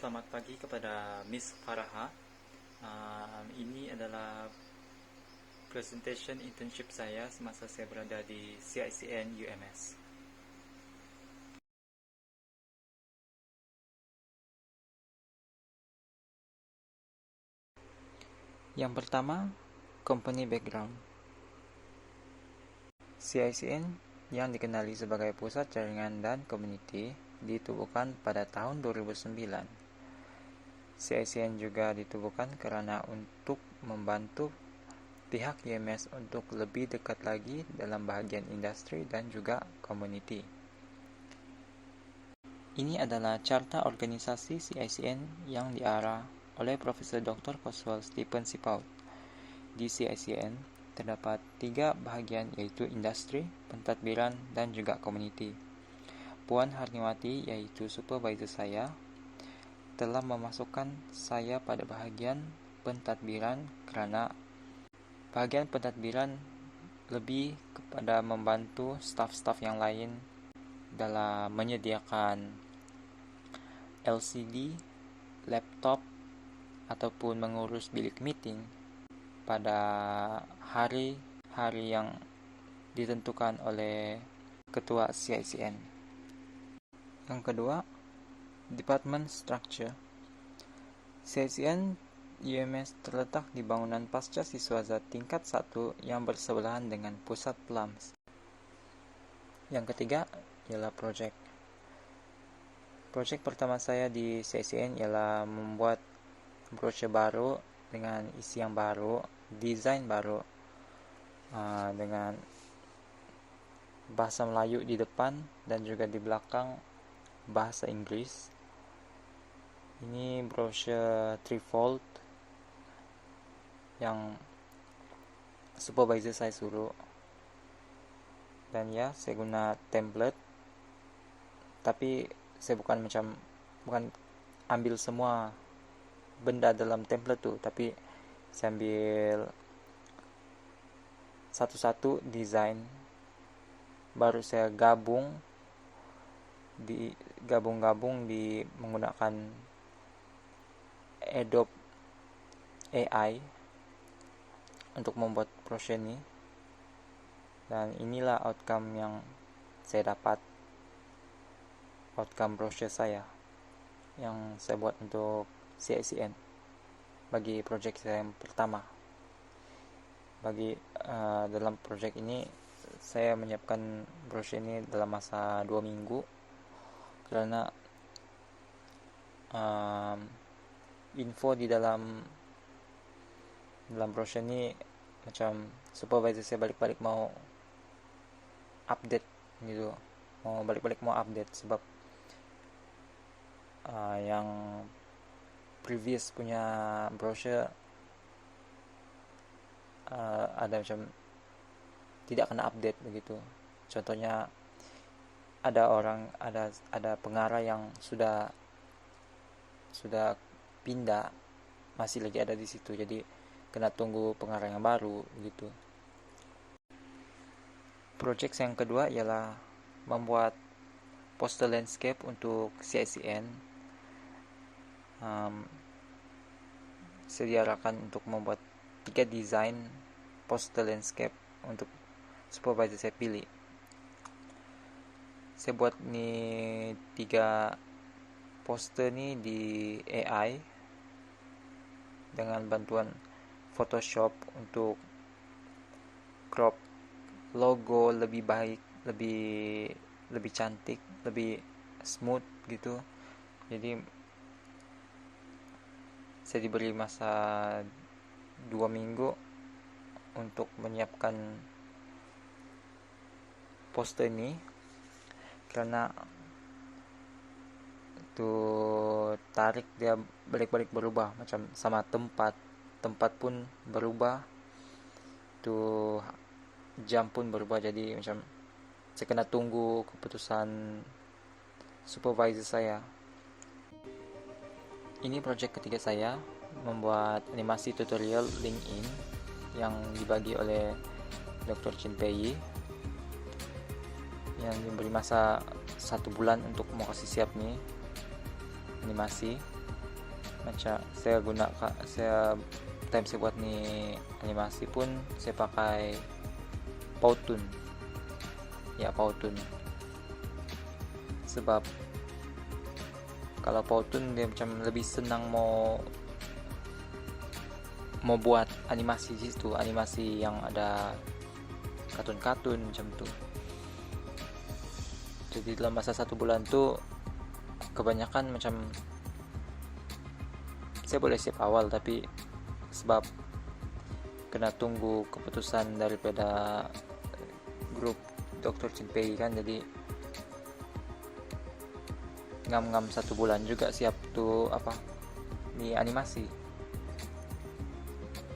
Selamat pagi kepada Miss Faraha. Ini adalah presentation internship saya semasa saya berada di CICN UMS. Yang pertama, company background. CICN yang dikenali sebagai pusat jaringan dan community ditubuhkan pada tahun 2009. CICN juga ditubuhkan karena untuk membantu pihak UMS untuk lebih dekat lagi dalam bahagian industri dan juga community. Ini adalah carta organisasi CICN yang diarah oleh Profesor Dr. Coswell Stephen Sipaut. Di CICN terdapat 3 bahagian, yaitu industri, pentadbiran, dan juga community. Puan Harniwati, yaitu supervisor saya, telah memasukkan saya pada bahagian pentadbiran karena bahagian pentadbiran lebih kepada membantu staf-staf yang lain dalam menyediakan LCD, laptop, ataupun mengurus bilik meeting pada hari-hari yang ditentukan oleh ketua CICN. Yang kedua, Department Structure. CICN UMS terletak di bangunan pasca siswaza tingkat 1 yang bersebelahan dengan pusat PLAMS. Yang ketiga ialah project. Project pertama saya di CICN ialah membuat brosur baru dengan isi yang baru, desain baru, dengan bahasa Melayu di depan dan juga di belakang bahasa Inggris. Ini brosur trifold yang supervisor saya suruh, dan ya, saya guna template, tapi saya bukan ambil semua benda dalam template tuh, tapi saya ambil satu-satu desain, baru saya gabung di menggunakan Adobe AI untuk membuat brosur ini, dan inilah outcome yang saya dapat, outcome brosur saya yang saya buat untuk CICN bagi project saya yang pertama. Dalam project ini saya menyiapkan brosur ini dalam masa 2 minggu karena info di dalam brosur ini macam supervisor saya balik-balik mau update gitu, mau update sebab yang previous punya brosur ada macam tidak kena update begitu. Contohnya ada pengarah yang sudah pindah, masih lagi ada di situ, jadi kena tunggu pengarah yang baru gitu. Project yang kedua ialah membuat poster landscape untuk CICN. Saya diarahkan untuk membuat 3 desain poster landscape untuk supervisor saya pilih. Saya buat nih 3 poster nih di AI dengan bantuan Photoshop untuk crop logo lebih baik, lebih cantik, lebih smooth gitu. Jadi saya diberi masa 2 minggu untuk menyiapkan poster ini karena itu tarik dia balik-balik berubah, macam sama tempat pun berubah, itu jam pun berubah, jadi macam saya kena tunggu keputusan supervisor saya. Ini project ketiga saya, membuat animasi tutorial LinkedIn yang dibagi oleh Dr. Chin Pei, yang diberi masa 1 bulan untuk mau kasih siap nih. animasi. Macam saya time saya buat nih animasi pun saya pakai Powtoon. Ya, Powtoon. Sebab kalau Powtoon dia macam lebih senang mau buat animasi di situ, animasi yang ada kartun-kartun macam tuh. Jadi dalam masa 1 bulan tuh kebanyakan macam saya boleh siap awal, tapi sebab kena tunggu keputusan daripada grup Dr. Chinpei kan, jadi ngam-ngam 1 bulan juga siap tuh di animasi.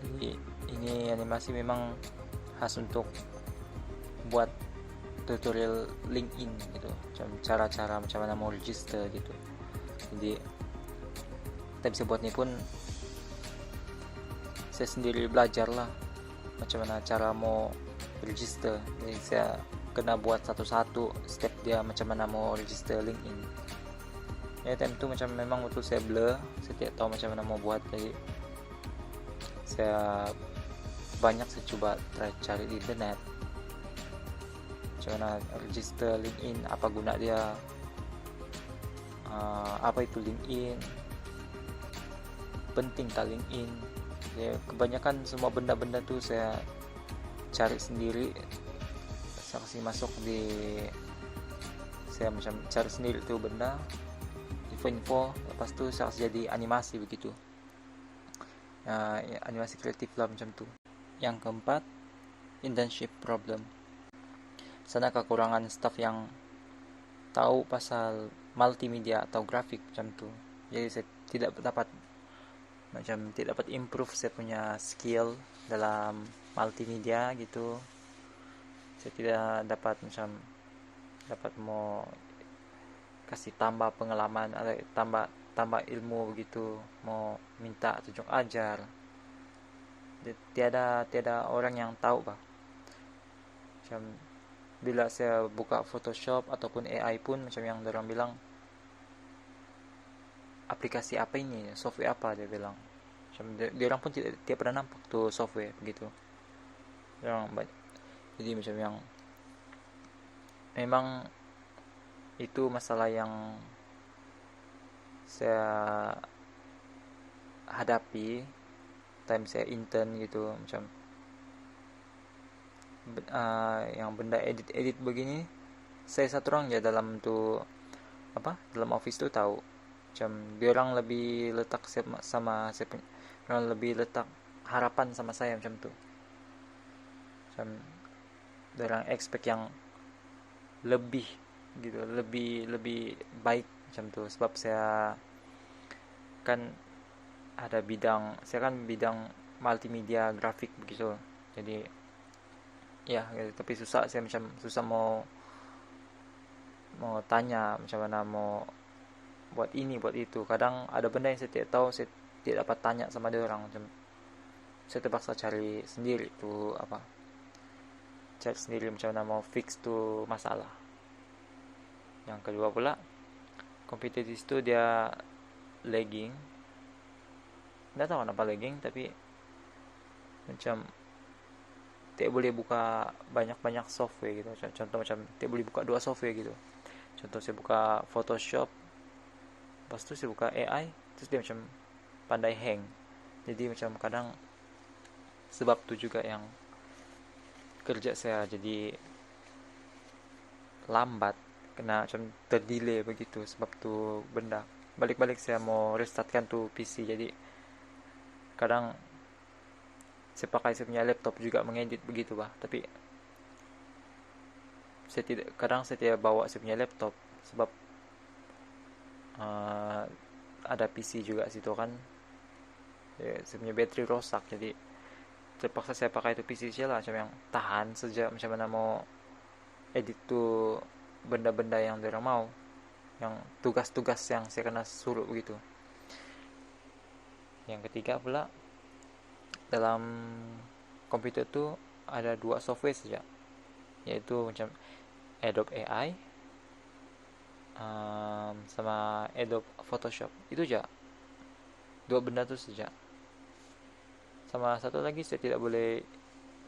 Jadi ini animasi memang khas untuk buat tutorial LinkedIn gitu, macam cara-cara macam mana mau register gitu. Jadi time saya buat ini pun saya sendiri belajar lah macam mana cara mau register. Jadi saya kena buat satu-satu step dia macam mana mau register LinkedIn. Ya, time itu macam memang waktu saya blur, saya tidak tahu macam mana mau buat. Jadi saya coba cari di internet macam mana register LinkedIn, apa guna dia, apa itu LinkedIn, penting tak LinkedIn. Ya, kebanyakan semua benda-benda tuh saya cari sendiri. Saya kasih masuk saya macam cari sendiri tuh benda, info, lepas tu saya kasih jadi animasi begitu. Ya, animasi kreatif lah macam tu. Yang keempat, internship problem. Sana kekurangan staff yang tahu pasal multimedia atau grafik macam tu. Jadi saya tidak dapat improve saya punya skill dalam multimedia gitu. Saya tidak dapat mau kasih tambah pengalaman atau tambah ilmu begitu, mau minta tunjuk ajar. Tiada orang yang tahu macam bila saya buka Photoshop ataupun AI pun macam yang orang bilang, aplikasi apa ini, software apa, dia bilang. Macam dia orang pun tidak pernah nampak tuh software begitu. Jadi macam yang memang itu masalah yang saya hadapi time saya intern gitu. Macam yang benda edit begini, saya satu orang ya dalam office tuh tahu. Macam dia orang lebih letak sama saya punya, orang lebih letak harapan sama saya macam tu. Macam dia orang expect yang lebih gitu, lebih baik macam tu. Sebab saya kan saya kan bidang multimedia grafik begitu. Jadi ya, tapi saya macam susah mau tanya macam mana mau buat ini buat itu. Kadang ada benda yang saya tidak tahu, saya tidak dapat tanya sama dia orang. Macam saya terpaksa cari sendiri tuh cari sendiri macam mana mau fix tuh masalah. Yang kedua pula, komputer di situ dia lagging. Tidak tahu kenapa lagging, tapi macam tidak boleh buka banyak-banyak software gitu. Contoh macam tidak boleh buka 2 software gitu. Contoh saya buka Photoshop, lepas tu saya buka AI, terus dia macam pandai hang. Jadi macam kadang sebab tu juga yang kerja saya jadi lambat, kena macam terdelay begitu. Sebab tu benda balik-balik saya mau restartkan tu PC. Jadi kadang saya pakai saya punya laptop juga mengedit begitu tapi kadang saya tidak bawa saya punya laptop sebab ada PC juga situ kan. Saya punya bateri rosak, jadi terpaksa saya pakai itu PC saja lah, macam yang tahan saja macam mana mau edit tuh benda-benda yang dia mau, yang tugas-tugas yang saya kena suruh begitu. Yang ketiga pula, dalam komputer tu ada 2 software saja, yaitu macam Adobe AI, sama Adobe Photoshop. Itu aja, dua benda itu saja. Sama satu lagi, saya tidak boleh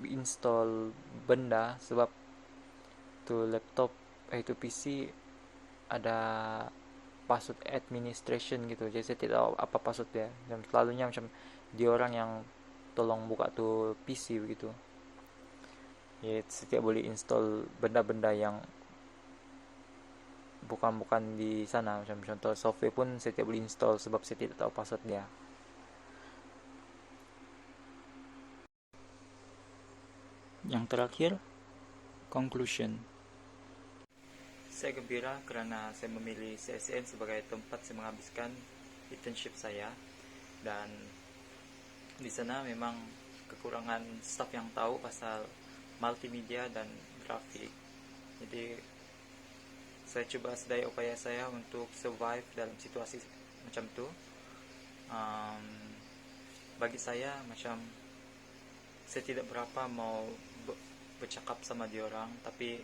install benda sebab itu laptop, itu PC ada password administration gitu, jadi saya tidak tahu apa password dia, dan selalunya macam dia orang yang tolong buka tuh PC begitu. Ya, saya tidak boleh install benda-benda yang bukan di sana, macam contoh software pun saya tidak boleh install sebab saya tidak tahu password dia. Yang terakhir, conclusion. Saya gembira kerana saya memilih CSN sebagai tempat saya menghabiskan internship saya, dan di sana memang kekurangan staff yang tahu pasal multimedia dan grafik. Jadi saya coba sedaya upaya saya untuk survive dalam situasi macam tu. um, Bagi saya macam saya tidak berapa mau bercakap sama diorang, tapi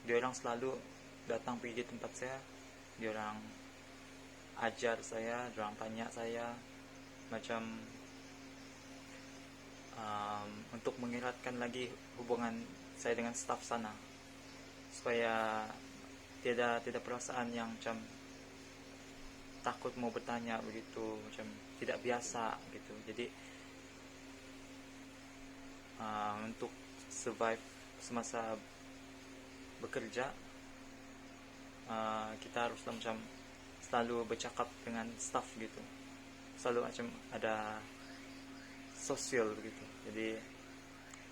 diorang selalu datang pergi di tempat saya, diorang ajar saya, diorang tanya saya macam untuk mengeratkan lagi hubungan saya dengan staf sana, supaya tidak perasaan yang macam takut mau bertanya begitu, macam tidak biasa gitu. Jadi untuk survive semasa bekerja, kita harus macam selalu bercakap dengan staff gitu, selalu macam ada sosial begitu. Jadi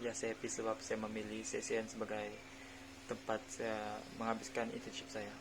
ya, saya happy sebab saya memilih CCN sebagai tempat saya menghabiskan internship saya.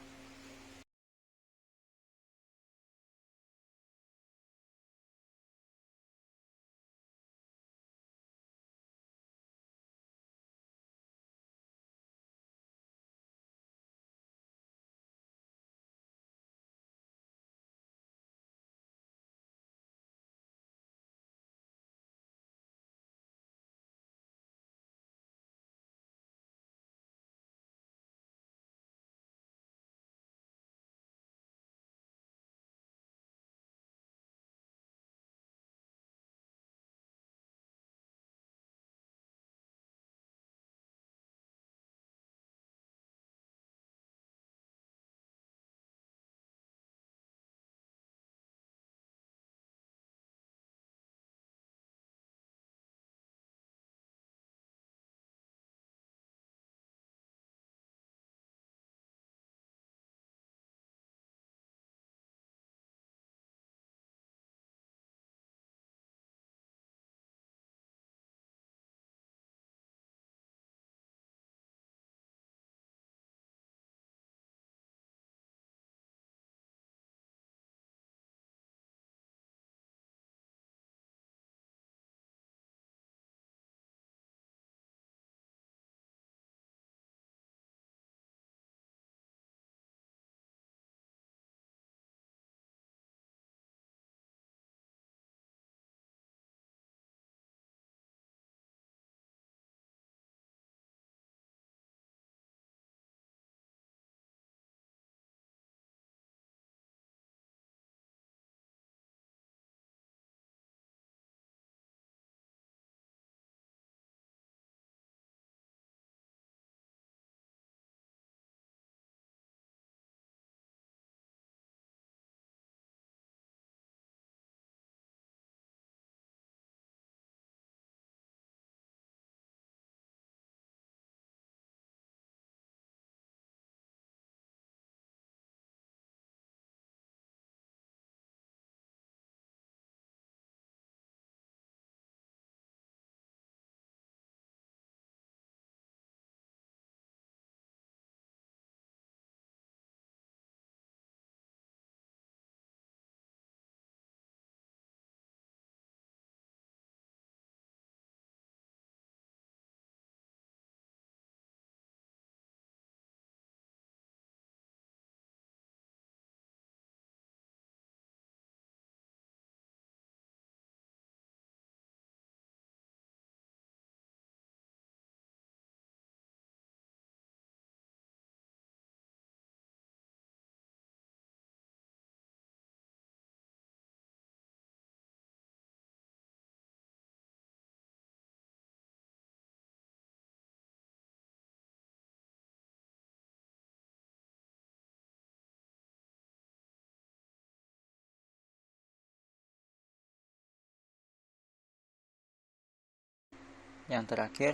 Yang terakhir,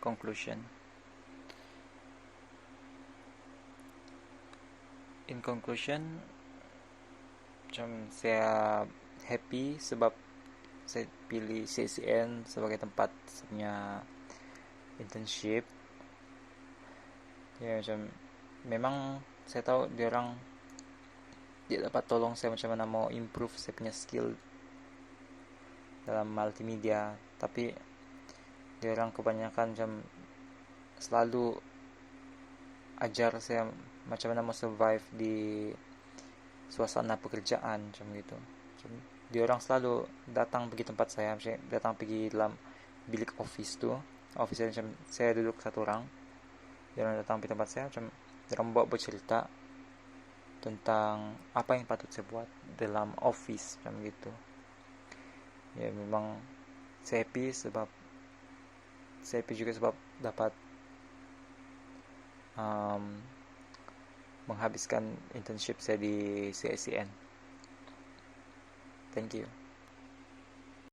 conclusion. In conclusion, macam saya happy sebab saya pilih CSN sebagai tempat punya internship. Ya, macam memang saya tahu dia dapat tolong saya macam mana mau improve saya punya skill dalam multimedia, tapi dia kebanyakan macam selalu ajar saya macam mana mau survive di suasana pekerjaan macam gitu. Macam dia selalu datang pergi tempat saya, datang pergi dalam bilik office tu. Office macam saya duduk satu orang, dia datang pergi tempat saya, macam dia buat bercerita tentang apa yang patut saya buat dalam office macam gitu. Ya, memang saya happy juga sebab dapat menghabiskan internship saya di CICN. Thank you.